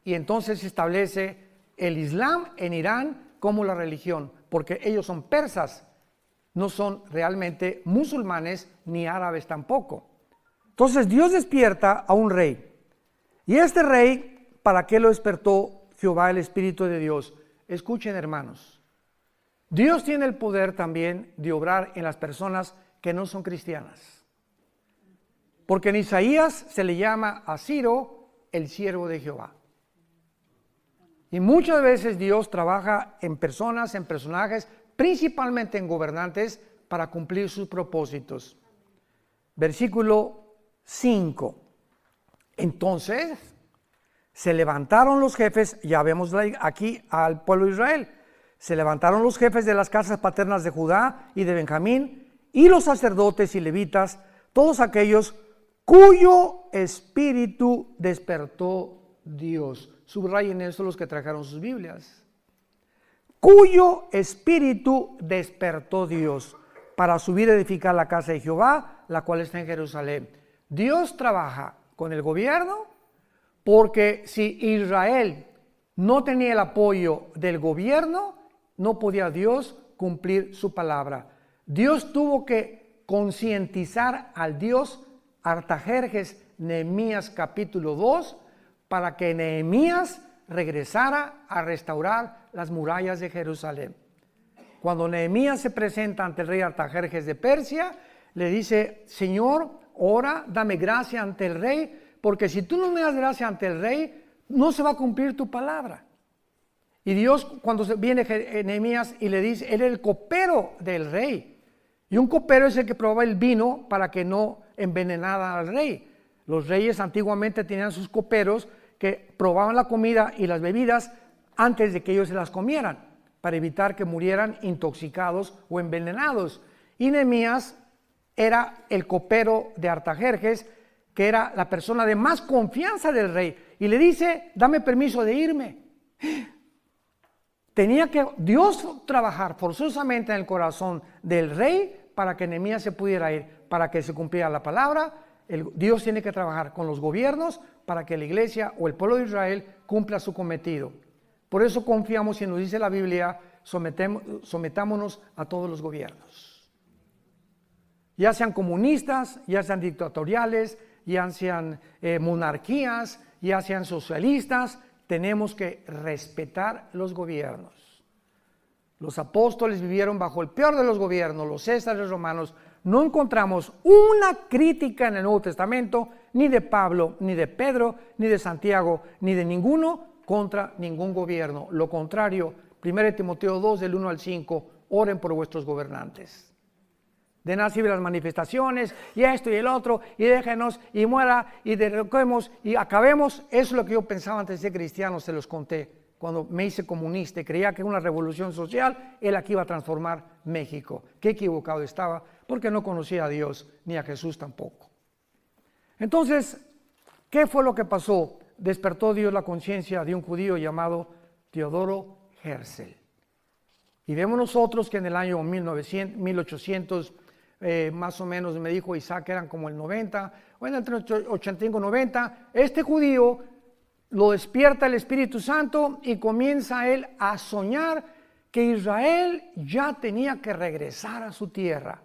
y entonces se establece el Islam en Irán como la religión, porque ellos son persas, no son realmente musulmanes ni árabes tampoco. Entonces Dios despierta a un rey, y este rey, ¿para qué lo despertó Jehová el Espíritu de Dios? Escuchen, hermanos, Dios tiene el poder también de obrar en las personas que no son cristianas. Porque en Isaías se le llama a Ciro el siervo de Jehová. Y muchas veces Dios trabaja en personas, en personajes, principalmente en gobernantes, para cumplir sus propósitos. Versículo 5. Entonces se levantaron los jefes, ya vemos aquí al pueblo de Israel, se levantaron los jefes de las casas paternas de Judá y de Benjamín, y los sacerdotes y levitas, todos aquellos cuyo espíritu despertó Dios. Subrayen esto los que trajeron sus Biblias. Cuyo espíritu despertó Dios para subir a edificar la casa de Jehová, la cual está en Jerusalén. Dios trabaja con el gobierno, porque si Israel no tenía el apoyo del gobierno, no podía Dios cumplir su palabra. Dios tuvo que concientizar al Dios Artajerjes, Nehemías capítulo 2, para que Nehemías regresara a restaurar las murallas de Jerusalén. Cuando Nehemías se presenta ante el rey Artajerjes de Persia, le dice: Señor, ora, dame gracia ante el rey, porque si tú no me das gracia ante el rey, no se va a cumplir tu palabra. Y Dios, cuando viene Nehemías y le dice, él era el copero del rey, y un copero es el que probaba el vino para que no envenenara al rey. Los reyes antiguamente tenían sus coperos que probaban la comida y las bebidas antes de que ellos se las comieran, para evitar que murieran intoxicados o envenenados. Y Nehemías era el copero de Artajerjes, que era la persona de más confianza del rey, y le dice: dame permiso de irme. Tenía que Dios trabajar forzosamente en el corazón del rey para que Nehemías se pudiera ir, para que se cumpliera la palabra. Dios tiene que trabajar con los gobiernos para que la iglesia o el pueblo de Israel cumpla su cometido. Por eso confiamos, y nos dice la Biblia, sometámonos a todos los gobiernos. Ya sean comunistas, ya sean dictatoriales, ya sean monarquías, ya sean socialistas, tenemos que respetar los gobiernos. Los apóstoles vivieron bajo el peor de los gobiernos, los césares romanos. No encontramos una crítica en el Nuevo Testamento, ni de Pablo, ni de Pedro, ni de Santiago, ni de ninguno contra ningún gobierno. Lo contrario, 1 Timoteo 2, del 1 al 5, oren por vuestros gobernantes. De nada sirven las manifestaciones, y esto y el otro, y déjenos, y muera, y derroquemos, y acabemos. Eso es lo que yo pensaba antes de ser cristiano, se los conté. Cuando me hice comunista y creía que una revolución social era la que iba a transformar México. Qué equivocado estaba, porque no conocía a Dios, ni a Jesús tampoco. Entonces, ¿qué fue lo que pasó? Despertó Dios la conciencia de un judío llamado Teodoro Herzl. Y vemos nosotros que en el año 1800, más o menos me dijo Isaac, eran como el 90, o en el 85-90, este judío lo despierta el Espíritu Santo y comienza él a soñar que Israel ya tenía que regresar a su tierra.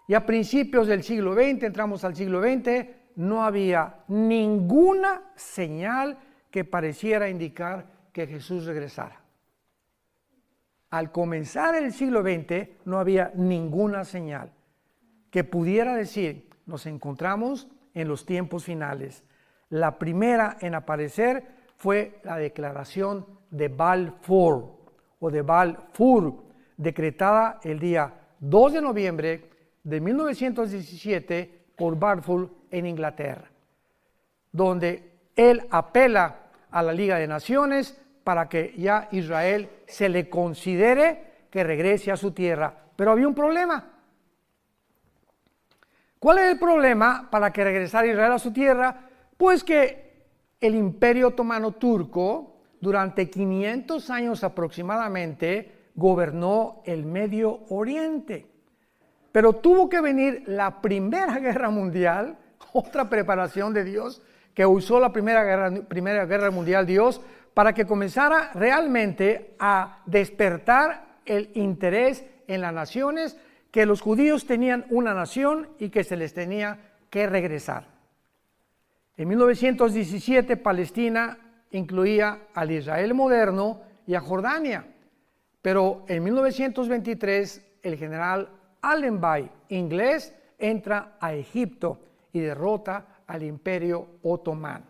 Y a principios del siglo XX, entramos al siglo XX, no había ninguna señal que pareciera indicar que Jesús regresara. Al comenzar el siglo XX no había ninguna señal que pudiera decir, nos encontramos en los tiempos finales. La primera en aparecer fue la declaración de Balfour, o de Balfour, decretada el día 2 de noviembre de 1917 por Balfour en Inglaterra, donde él apela a la Liga de Naciones para que ya Israel se le considere que regrese a su tierra. Pero había un problema. ¿Cuál es el problema para que regresara Israel a su tierra? Pues que el Imperio Otomano Turco, durante 500 años aproximadamente, gobernó el Medio Oriente. Pero tuvo que venir la Primera Guerra Mundial, otra preparación de Dios, que usó la Primera Guerra Mundial Dios, para que comenzara realmente a despertar el interés en las naciones, que los judíos tenían una nación y que se les tenía que regresar. En 1917 Palestina incluía al Israel moderno y a Jordania, pero en 1923 el general Allenby, inglés, entra a Egipto y derrota al Imperio Otomano.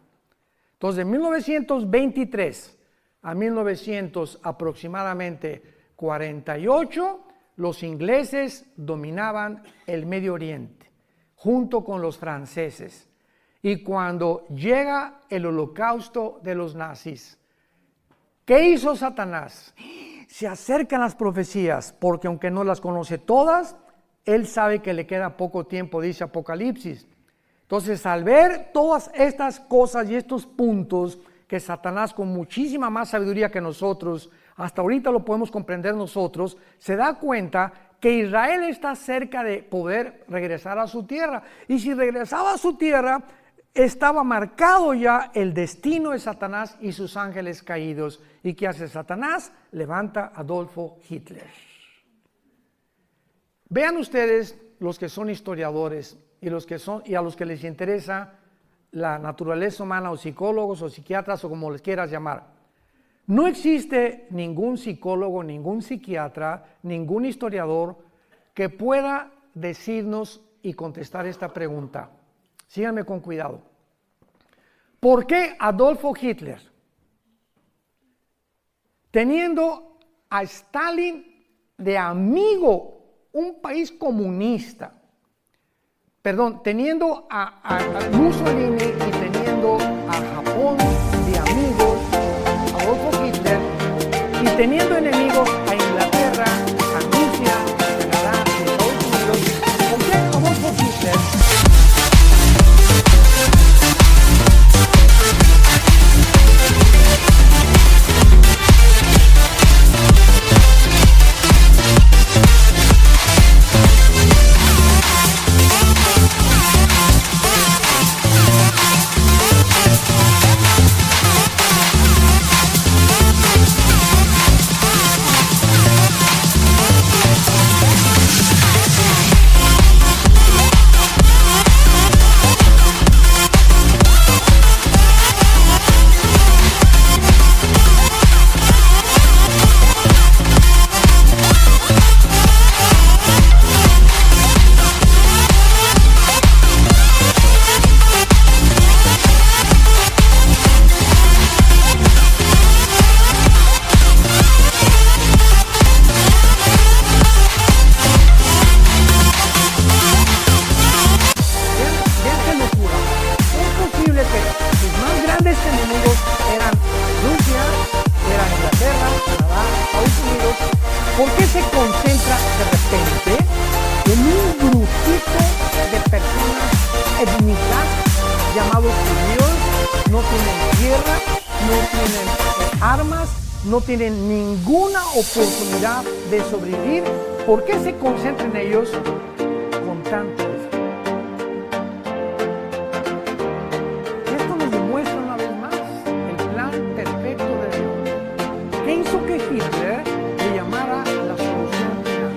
Entonces, de 1923 a 1900 aproximadamente 48, los ingleses dominaban el Medio Oriente, junto con los franceses. Y cuando llega el holocausto de los nazis, ¿qué hizo Satanás? Se acercan las profecías, porque aunque no las conoce todas, él sabe que le queda poco tiempo, dice Apocalipsis. Entonces, al ver todas estas cosas y estos puntos que Satanás, con muchísima más sabiduría que nosotros, hasta ahorita lo podemos comprender nosotros, se da cuenta que Israel está cerca de poder regresar a su tierra. Y si regresaba a su tierra, estaba marcado ya el destino de Satanás y sus ángeles caídos. ¿Y qué hace Satanás? Levanta a Adolfo Hitler. Vean ustedes, los que son historiadores y a los que les interesa la naturaleza humana, o psicólogos o psiquiatras, o como les quieras llamar. No existe ningún psicólogo, ningún psiquiatra, ningún historiador que pueda decirnos y contestar esta pregunta. Síganme con cuidado. ¿Por qué Adolfo Hitler, teniendo a Stalin de amigo, un país comunista, teniendo a Mussolini y teniendo a Japón de amigos, Adolfo Hitler, y teniendo enemigos a Inglaterra, a Rusia, a Canadá y Estados Unidos, ¿por qué Adolfo Hitler guerra, no tienen armas, no tienen ninguna oportunidad de sobrevivir. ¿Por qué se concentra en ellos con tanto deseo? Esto nos demuestra una vez más el plan perfecto de Dios, que hizo que Hitler le llamara la solución final.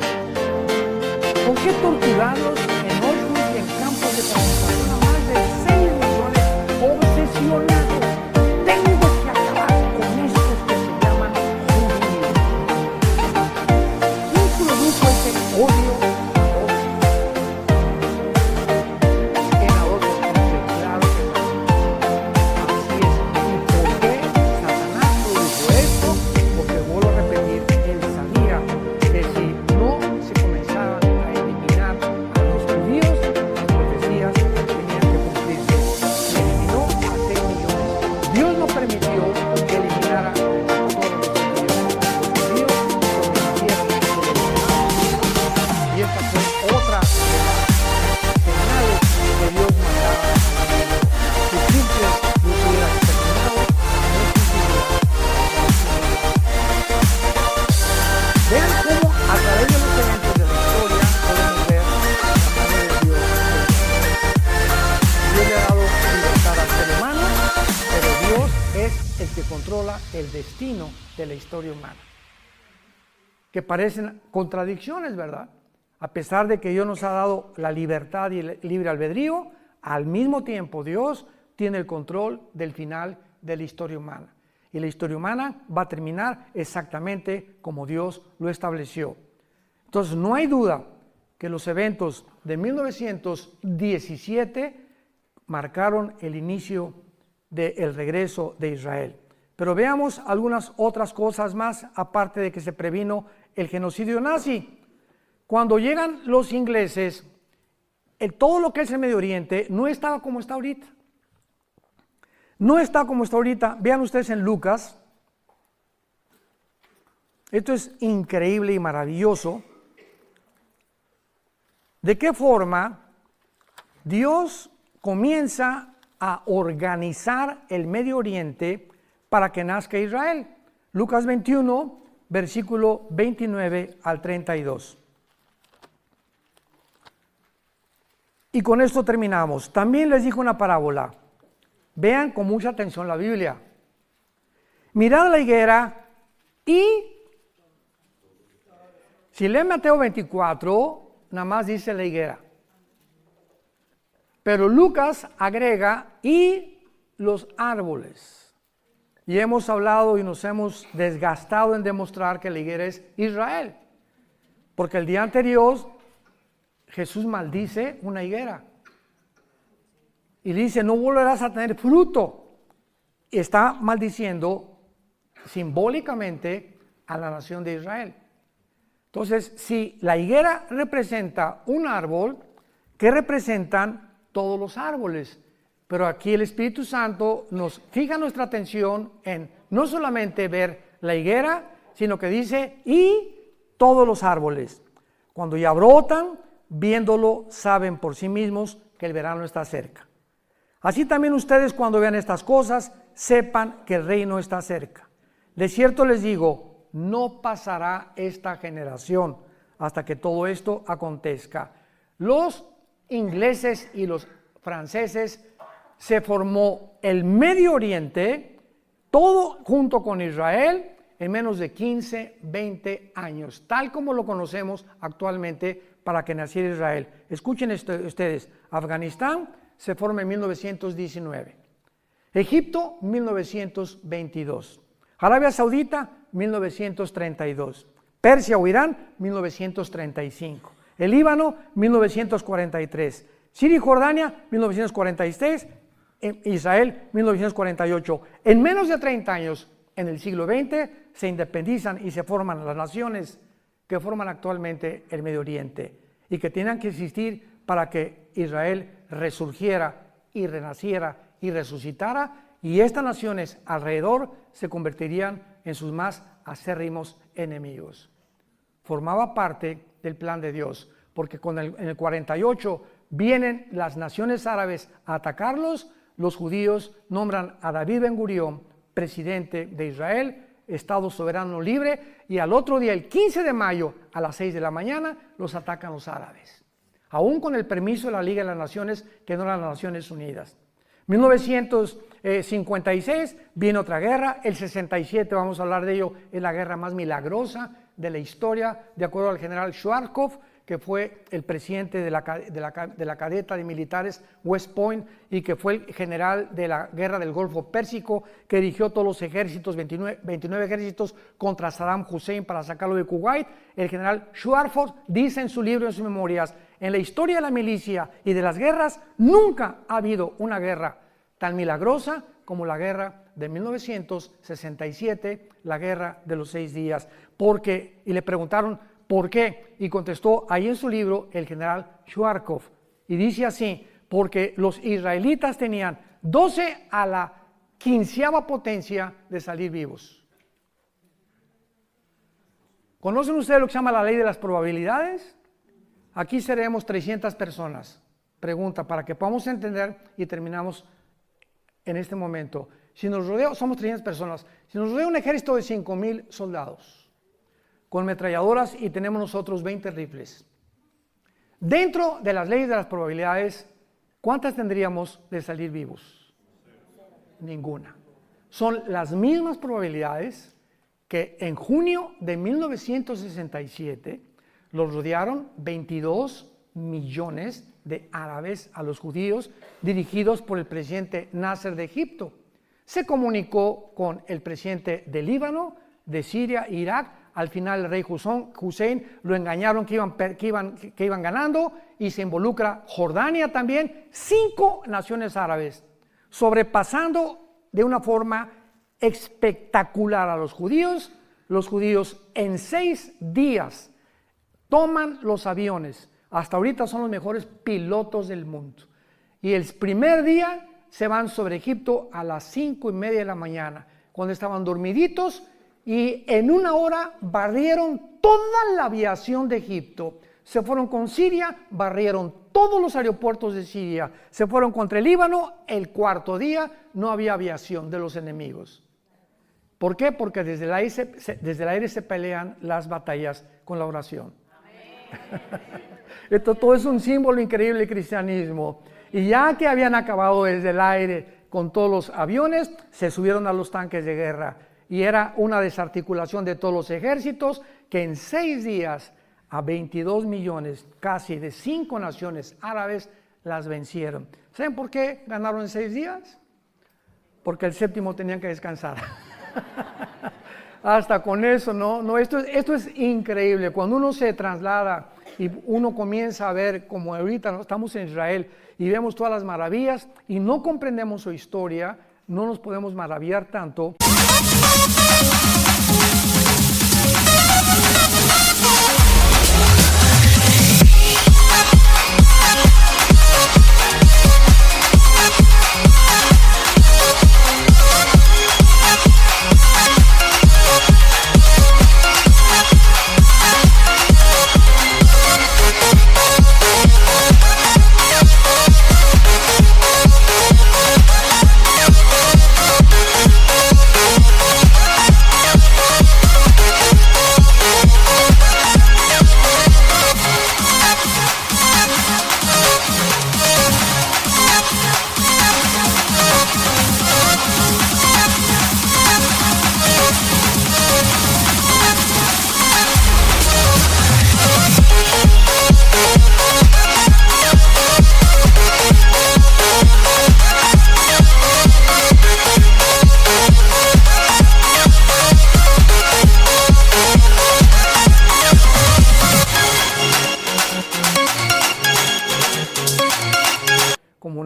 ¿Por qué torturarlos en Auschwitz y en campos de concentración a más de 6 millones obsesionados? Tengo que acabar con estos que se llaman judíos. ¿Quién produjo ese odio en Adolfo Hitler? Claro que no. Así es. ¿Y por qué Satanás produjo esto? Porque vuelvo a repetir, él sabía que si no se comenzaban a eliminar a los judíos, las profecías tenían que cumplirse. Y eliminó a 6 millones. Dios no permitió que eliminara a todos los judíos. Los judíos permanecieron y esta fue otra de las señales que Dios mandaba. Si Hitler lo hubiera exterminado, no existiría. Vean cómo a través de los eventos de la historia podemos ver la mano de Dios. Dios le ha dado libertad al ser humano, pero Dios es el que controla el destino de la historia humana. Que parecen contradicciones, ¿verdad? A pesar de que Dios nos ha dado la libertad y el libre albedrío, al mismo tiempo Dios tiene el control del final de la historia humana. Y la historia humana va a terminar exactamente como Dios lo estableció. Entonces no hay duda que los eventos de 1917 marcaron el inicio del regreso de Israel. Pero veamos algunas otras cosas más, aparte de que se previno el genocidio nazi. Cuando llegan los ingleses, todo lo que es el Medio Oriente no estaba como está ahorita. No está como está ahorita. Vean ustedes en Lucas. Esto es increíble y maravilloso. ¿De qué forma Dios comienza a organizar el Medio Oriente para que nazca Israel? Lucas 21, versículo 29 al 32. Y con esto terminamos. También les dijo una parábola. Vean con mucha atención la Biblia. Mirad la higuera y, si leen Mateo 24, nada más dice la higuera. Pero Lucas agrega y los árboles. Y hemos hablado y nos hemos desgastado en demostrar que la higuera es Israel. Porque el día anterior Jesús maldice una higuera. Y dice, no volverás a tener fruto. Y está maldiciendo simbólicamente a la nación de Israel. Entonces, si la higuera representa un árbol, ¿qué representan todos los árboles? Pero aquí el Espíritu Santo nos fija nuestra atención en no solamente ver la higuera, sino que dice, y todos los árboles. Cuando ya brotan, viéndolo, saben por sí mismos que el verano está cerca. Así también ustedes cuando vean estas cosas, sepan que el reino está cerca. De cierto les digo, no pasará esta generación hasta que todo esto acontezca. Los ingleses y los franceses se formó el Medio Oriente, todo junto con Israel, en menos de 15, 20 años, tal como lo conocemos actualmente para que naciera Israel. Escuchen ustedes, Afganistán se forma en 1919, Egipto 1922, Arabia Saudita 1932, Persia o Irán 1935, el Líbano 1943, Siria y Jordania 1946, Israel 1948. En menos de 30 años, en el siglo XX, se independizan y se forman las naciones que forman actualmente el Medio Oriente y que tenían que existir para que Israel resurgiera y renaciera y resucitara, y estas naciones alrededor se convertirían en sus más acérrimos enemigos. Formaba parte del plan de Dios, porque en el 48 vienen las naciones árabes a atacarlos, los judíos nombran a David Ben Gurión presidente de Israel, Estado soberano libre, y al otro día, el 15 de mayo, a las 6 de la mañana, los atacan los árabes, aún con el permiso de la Liga de las Naciones, que no eran las Naciones Unidas. 1956 viene otra guerra, el 67, vamos a hablar de ello, es la guerra más milagrosa de la historia, de acuerdo al general Schwarzkopf, que fue el presidente de la cadeta de militares West Point y que fue el general de la guerra del Golfo Pérsico, que dirigió todos los ejércitos, 29 ejércitos contra Saddam Hussein para sacarlo de Kuwait. El general Schwarzkopf dice en su libro, en sus memorias, en la historia de la milicia y de las guerras, nunca ha habido una guerra tan milagrosa como la guerra de 1967, la guerra de los 6 días. Y le preguntaron, ¿por qué? Y contestó ahí en su libro el general Schwarzkopf, y dice así: porque los israelitas tenían 12 a la 15ª potencia de salir vivos. ¿Conocen ustedes lo que se llama la ley de las probabilidades? Aquí seremos 300 personas. Pregunta, para que podamos entender y terminamos en este momento. Si nos rodea, somos 300 personas, si nos rodea un ejército de 5,000 soldados, con metralladoras, y tenemos nosotros 20 rifles. Dentro de las leyes de las probabilidades, ¿cuántas tendríamos de salir vivos? Ninguna. Son las mismas probabilidades que en junio de 1967 los rodearon 22 millones de árabes a los judíos, dirigidos por el presidente Nasser de Egipto. Se comunicó con el presidente de Líbano, de Siria e Irak. Al final el rey Hussein lo engañaron que iban ganando, y se involucra Jordania también, 5 naciones árabes, sobrepasando de una forma espectacular a los judíos. Los judíos en 6 días toman los aviones. Hasta ahorita son los mejores pilotos del mundo. Y el primer día se van sobre Egipto a las 5:30 de la mañana, cuando estaban dormiditos, y en 1 hora barrieron toda la aviación de Egipto. Se fueron con Siria, barrieron todos los aeropuertos de Siria. Se fueron contra el Líbano. El 4.º día no había aviación de los enemigos. ¿Por qué? Porque desde el aire se pelean las batallas con la oración. Esto todo es un símbolo increíble del cristianismo. Y ya que habían acabado desde el aire con todos los aviones, se subieron a los tanques de guerra. Y era una desarticulación de todos los ejércitos, que en 6 días a 22 millones, casi de 5 naciones árabes, las vencieron. ¿Saben por qué ganaron en 6 días? Porque el 7º tenían que descansar. Hasta con eso, no, esto es increíble. Cuando uno se traslada y uno comienza a ver, como ahorita estamos en Israel y vemos todas las maravillas y no comprendemos su historia, no nos podemos maravillar tanto.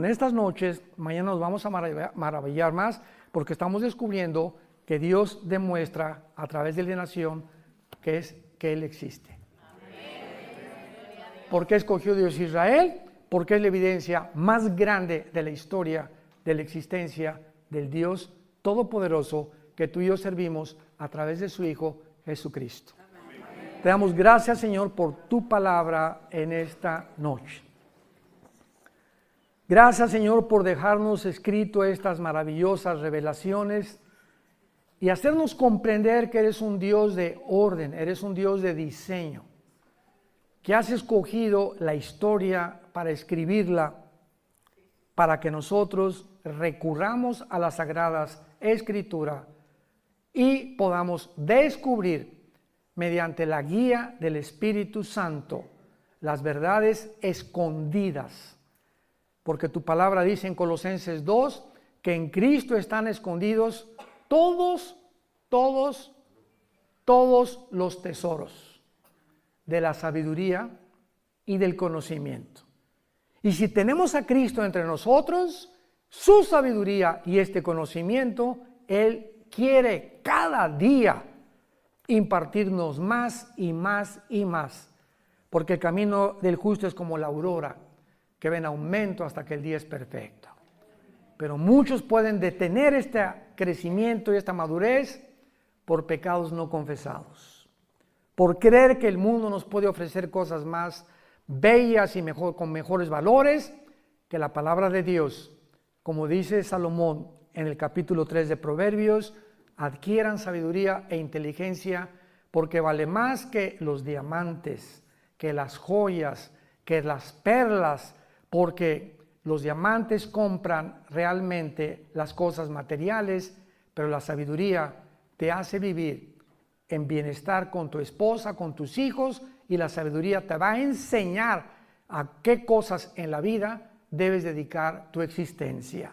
Estas noches, mañana nos vamos a maravillar más, porque estamos descubriendo que Dios demuestra a través de la nación que Él existe. ¿Por qué escogió Dios Israel? Porque es la evidencia más grande de la historia de la existencia del Dios Todopoderoso que tú y yo servimos a través de su Hijo Jesucristo. Te damos gracias, Señor, por tu palabra en esta noche. Gracias, Señor, por dejarnos escrito estas maravillosas revelaciones y hacernos comprender que eres un Dios de orden, eres un Dios de diseño, que has escogido la historia para escribirla, para que nosotros recurramos a las Sagradas Escrituras y podamos descubrir mediante la guía del Espíritu Santo las verdades escondidas. Porque tu palabra dice en Colosenses 2 que en Cristo están escondidos todos los tesoros de la sabiduría y del conocimiento. Y si tenemos a Cristo entre nosotros, su sabiduría y este conocimiento, Él quiere cada día impartirnos más y más y más. Porque el camino del justo es como la aurora, que va en aumento hasta que el día es perfecto. Pero muchos pueden detener este crecimiento y esta madurez por pecados no confesados. Por creer que el mundo nos puede ofrecer cosas más bellas y con mejores valores que la palabra de Dios. Como dice Salomón en el capítulo 3 de Proverbios, adquieran sabiduría e inteligencia porque vale más que los diamantes, que las joyas, que las perlas, porque los diamantes compran realmente las cosas materiales, pero la sabiduría te hace vivir en bienestar con tu esposa, con tus hijos, y la sabiduría te va a enseñar a qué cosas en la vida debes dedicar tu existencia.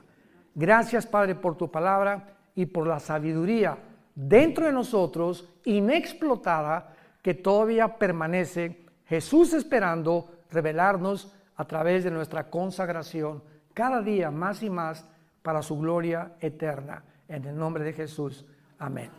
Gracias, Padre, por tu palabra y por la sabiduría dentro de nosotros, inexplotada, que todavía permanece Jesús esperando revelarnos a través de nuestra consagración cada día más y más para su gloria eterna. En el nombre de Jesús. Amén.